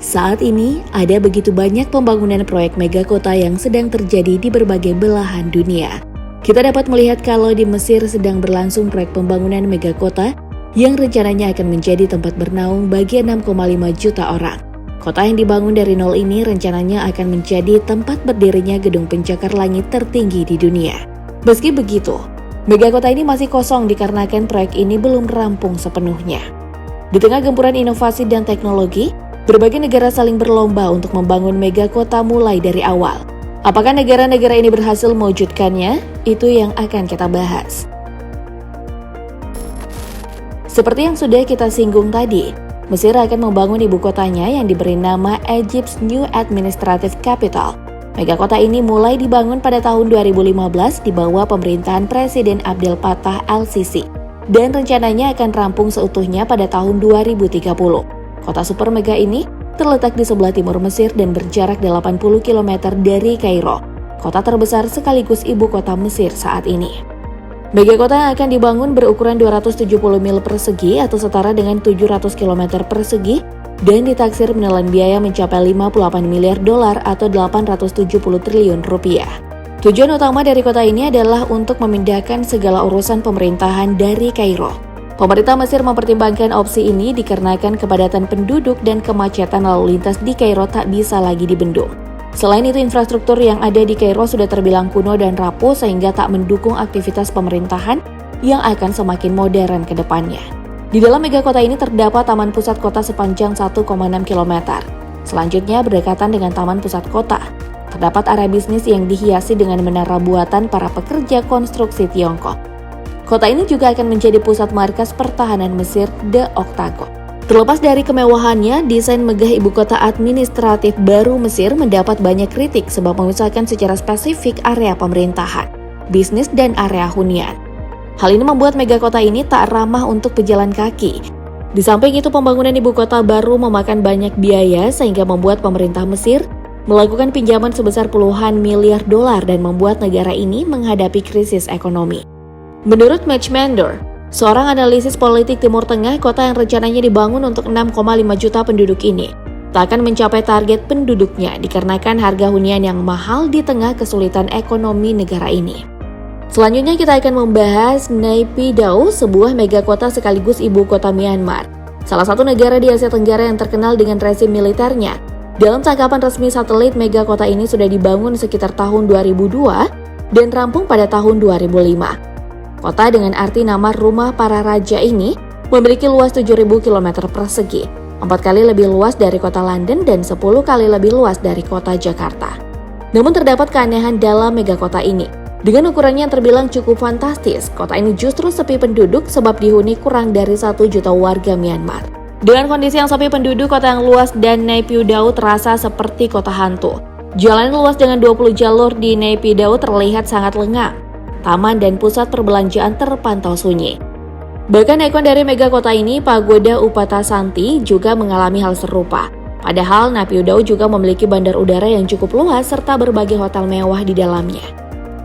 Saat ini, ada begitu banyak pembangunan proyek megakota yang sedang terjadi di berbagai belahan dunia. Kita dapat melihat kalau di Mesir sedang berlangsung proyek pembangunan megakota yang rencananya akan menjadi tempat bernaung bagi 6,5 juta orang. Kota yang dibangun dari nol ini rencananya akan menjadi tempat berdirinya gedung pencakar langit tertinggi di dunia. Meski begitu, megakota ini masih kosong dikarenakan proyek ini belum rampung sepenuhnya. Di tengah gempuran inovasi dan teknologi, berbagai negara saling berlomba untuk membangun megakota mulai dari awal. Apakah negara-negara ini berhasil mewujudkannya? Itu yang akan kita bahas. Seperti yang sudah kita singgung tadi, Mesir akan membangun ibu kotanya yang diberi nama Egypt's New Administrative Capital. Megakota ini mulai dibangun pada tahun 2015 di bawah pemerintahan Presiden Abdel Fattah al-Sisi dan rencananya akan rampung seutuhnya pada tahun 2030. Kota super mega ini terletak di sebelah timur Mesir dan berjarak 80 km dari Kairo, kota terbesar sekaligus ibu kota Mesir saat ini. Megakota yang akan dibangun berukuran 270 mil persegi atau setara dengan 700 km persegi dan ditaksir menelan biaya mencapai 58 miliar dolar atau 870 triliun rupiah. Tujuan utama dari kota ini adalah untuk memindahkan segala urusan pemerintahan dari Kairo. Pemerintah Mesir mempertimbangkan opsi ini dikarenakan kepadatan penduduk dan kemacetan lalu lintas di Kairo tak bisa lagi dibendung. Selain itu, infrastruktur yang ada di Kairo sudah terbilang kuno dan rapuh sehingga tak mendukung aktivitas pemerintahan yang akan semakin modern ke depannya. Di dalam megakota ini terdapat taman pusat kota sepanjang 1,6 km. Selanjutnya berdekatan dengan taman pusat kota, terdapat area bisnis yang dihiasi dengan menara buatan para pekerja konstruksi Tiongkok. Kota ini juga akan menjadi pusat markas pertahanan Mesir, The Octagon. Terlepas dari kemewahannya, desain megah ibu kota administratif baru Mesir mendapat banyak kritik sebab memisahkan secara spesifik area pemerintahan, bisnis, dan area hunian. Hal ini membuat megakota ini tak ramah untuk pejalan kaki. Di samping itu, pembangunan ibu kota baru memakan banyak biaya sehingga membuat pemerintah Mesir melakukan pinjaman sebesar puluhan miliar dolar dan membuat negara ini menghadapi krisis ekonomi. Menurut Match Mandor, seorang analisis politik Timur Tengah, kota yang rencananya dibangun untuk 6,5 juta penduduk ini tak akan mencapai target penduduknya dikarenakan harga hunian yang mahal di tengah kesulitan ekonomi negara ini. Selanjutnya kita akan membahas Naypyidaw, sebuah megakota sekaligus ibu kota Myanmar, salah satu negara di Asia Tenggara yang terkenal dengan rezim militernya. Dalam tangkapan resmi satelit, megakota ini sudah dibangun sekitar tahun 2002 dan rampung pada tahun 2005. Kota dengan arti nama rumah para raja ini memiliki luas 7.000 km persegi, 4 kali lebih luas dari kota London dan 10 kali lebih luas dari kota Jakarta. Namun terdapat keanehan dalam megakota ini. Dengan ukurannya yang terbilang cukup fantastis, kota ini justru sepi penduduk sebab dihuni kurang dari 1 juta warga Myanmar. Dengan kondisi yang sepi penduduk, kota yang luas dan Naypyidaw terasa seperti kota hantu. Jalan luas dengan 20 jalur di Naypyidaw terlihat sangat lengang. Taman dan pusat perbelanjaan terpantau sunyi. Bahkan ikon dari megakota ini, Pagoda Upatasanti, juga mengalami hal serupa. Padahal Naypyidaw juga memiliki bandar udara yang cukup luas serta berbagai hotel mewah di dalamnya.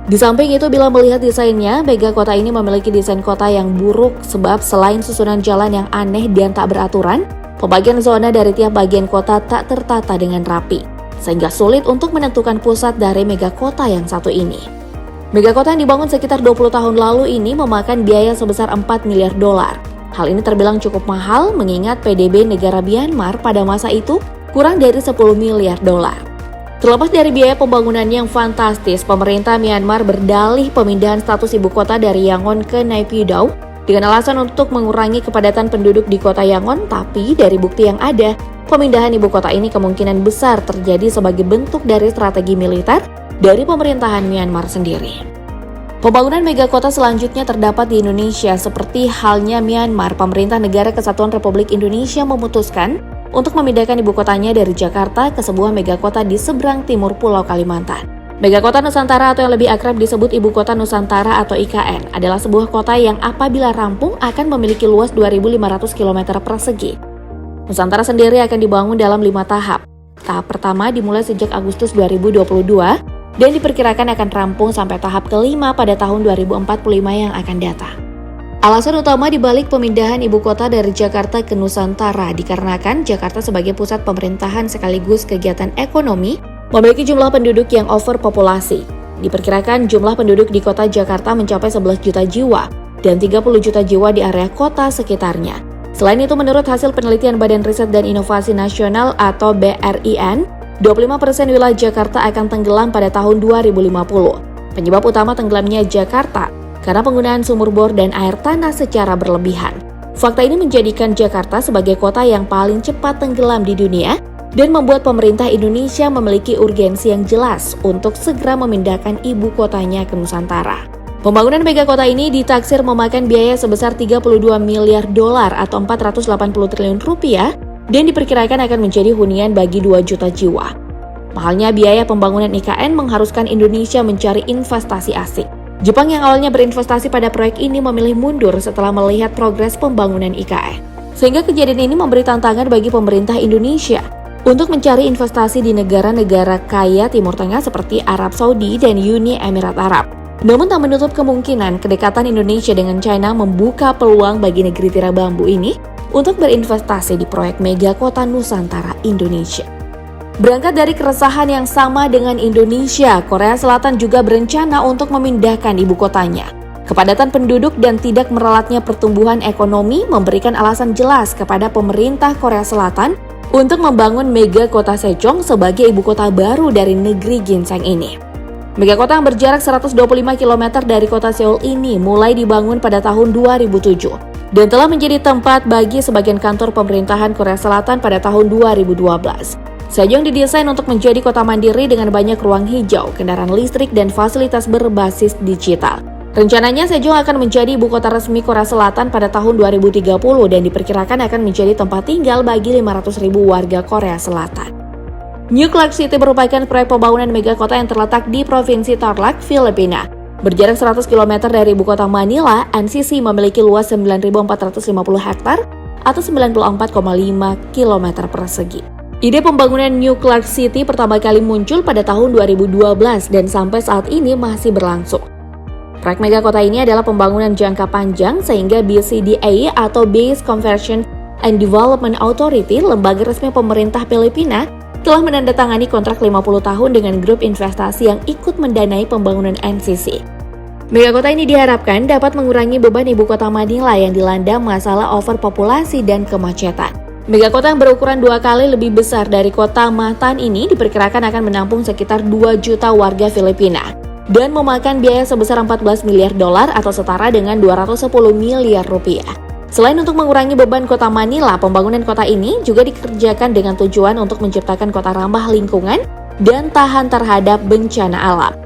Di samping itu, bila melihat desainnya, megakota ini memiliki desain kota yang buruk sebab selain susunan jalan yang aneh dan tak beraturan, pembagian zona dari tiap bagian kota tak tertata dengan rapi, sehingga sulit untuk menentukan pusat dari megakota yang satu ini. Megakota yang dibangun sekitar 20 tahun lalu ini memakan biaya sebesar 4 miliar dolar. Hal ini terbilang cukup mahal mengingat PDB negara Myanmar pada masa itu kurang dari 10 miliar dolar. Terlepas dari biaya pembangunan yang fantastis, pemerintah Myanmar berdalih pemindahan status ibu kota dari Yangon ke Naypyidaw dengan alasan untuk mengurangi kepadatan penduduk di kota Yangon, tapi dari bukti yang ada, pemindahan ibu kota ini kemungkinan besar terjadi sebagai bentuk dari strategi militer dari pemerintahan Myanmar sendiri. Pembangunan megakota selanjutnya terdapat di Indonesia. Seperti halnya Myanmar, pemerintah Negara Kesatuan Republik Indonesia memutuskan untuk memindahkan ibu kotanya dari Jakarta ke sebuah megakota di seberang timur Pulau Kalimantan. Megakota Nusantara atau yang lebih akrab disebut Ibu Kota Nusantara atau IKN adalah sebuah kota yang apabila rampung akan memiliki luas 2.500 km persegi. Nusantara sendiri akan dibangun dalam 5 tahap. Tahap pertama dimulai sejak Agustus 2022 dan diperkirakan akan rampung sampai tahap kelima pada tahun 2045 yang akan datang. Alasan utama dibalik pemindahan ibu kota dari Jakarta ke Nusantara dikarenakan Jakarta sebagai pusat pemerintahan sekaligus kegiatan ekonomi memiliki jumlah penduduk yang overpopulasi. Diperkirakan jumlah penduduk di kota Jakarta mencapai 11 juta jiwa dan 30 juta jiwa di area kota sekitarnya. Selain itu, menurut hasil penelitian Badan Riset dan Inovasi Nasional atau BRIN, 25% wilayah Jakarta akan tenggelam pada tahun 2050. Penyebab utama tenggelamnya Jakarta karena penggunaan sumur bor dan air tanah secara berlebihan. Fakta ini menjadikan Jakarta sebagai kota yang paling cepat tenggelam di dunia dan membuat pemerintah Indonesia memiliki urgensi yang jelas untuk segera memindahkan ibu kotanya ke Nusantara. Pembangunan megakota ini ditaksir memakan biaya sebesar 32 miliar dolar atau 480 triliun rupiah dan diperkirakan akan menjadi hunian bagi 2 juta jiwa. Mahalnya biaya pembangunan IKN mengharuskan Indonesia mencari investasi asing. Jepang yang awalnya berinvestasi pada proyek ini memilih mundur setelah melihat progres pembangunan IKN. Sehingga kejadian ini memberi tantangan bagi pemerintah Indonesia untuk mencari investasi di negara-negara kaya Timur Tengah seperti Arab Saudi dan Uni Emirat Arab. Namun tak menutup kemungkinan kedekatan Indonesia dengan China membuka peluang bagi negeri tirai bambu ini untuk berinvestasi di proyek megakota Nusantara Indonesia. Berangkat dari keresahan yang sama dengan Indonesia, Korea Selatan juga berencana untuk memindahkan ibu kotanya. Kepadatan penduduk dan tidak meralatnya pertumbuhan ekonomi memberikan alasan jelas kepada pemerintah Korea Selatan untuk membangun mega kota Sejong sebagai ibu kota baru dari negeri ginseng ini. Megakota yang berjarak 125 km dari kota Seoul ini mulai dibangun pada tahun 2007 dan telah menjadi tempat bagi sebagian kantor pemerintahan Korea Selatan pada tahun 2012. Sejong didesain untuk menjadi kota mandiri dengan banyak ruang hijau, kendaraan listrik, dan fasilitas berbasis digital. Rencananya Sejong akan menjadi ibu kota resmi Korea Selatan pada tahun 2030 dan diperkirakan akan menjadi tempat tinggal bagi 500.000 warga Korea Selatan. New Clark City merupakan proyek pembangunan megakota yang terletak di Provinsi Tarlac, Filipina. Berjarak 100 km dari ibu kota Manila, NCC memiliki luas 9.450 hektar atau 94,5 km persegi. Ide pembangunan New Clark City pertama kali muncul pada tahun 2012 dan sampai saat ini masih berlangsung. Proyek megakota ini adalah pembangunan jangka panjang sehingga BCDA atau Base Conversion and Development Authority, lembaga resmi pemerintah Filipina, telah menandatangani kontrak 50 tahun dengan grup investasi yang ikut mendanai pembangunan NCC. Megakota ini diharapkan dapat mengurangi beban ibu kota Manila yang dilanda masalah overpopulasi dan kemacetan. Megakota yang berukuran 2 kali lebih besar dari kota Matan ini diperkirakan akan menampung sekitar 2 juta warga Filipina dan memakan biaya sebesar 14 miliar dolar atau setara dengan 210 miliar rupiah. Selain untuk mengurangi beban kota Manila, pembangunan kota ini juga dikerjakan dengan tujuan untuk menciptakan kota ramah lingkungan dan tahan terhadap bencana alam.